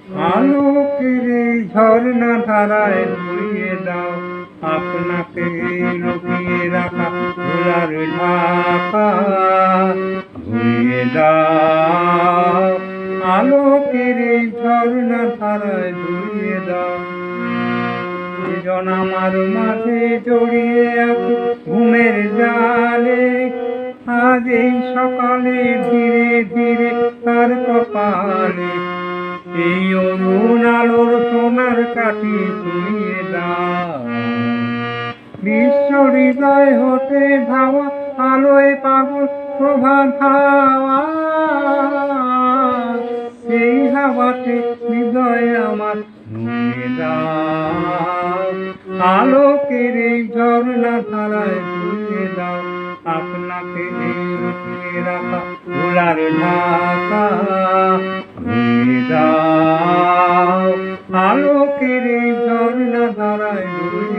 আলোকের এই ঝর্ণা ধারায় ধুইয়ে দাও আপনাকে লুকিয়ে রাখা ভোলার ঢাকা, ধুইয়ে দাও আলোকের এই ঝর্ণা ধারায় ধুইয়ে দাও। দুজন আমার মাঝে জড়িয়ে আছে ঘুমের জালে, আজ এই সকালে ধীরে ধীরে তার কপালে এই অরুণ আলোর সোনার কাঠি ছুঁয়ে দাও। বিশ্ব হৃদয় হতে ধাওয়া আলোয় পাগল প্রভাত হাওয়া, সেই হাওয়াতে হৃদয় আমার নুয়ে দাও। আলোকের এই ঝর্ণা ধারায় ধুয়ে দাও আপনাকে এই লুকিয়ে রাখা ভোলার ঢাকা, ধুয়ে দাও আলোকের এই ঝর্ণা ধারায় ধুয়ে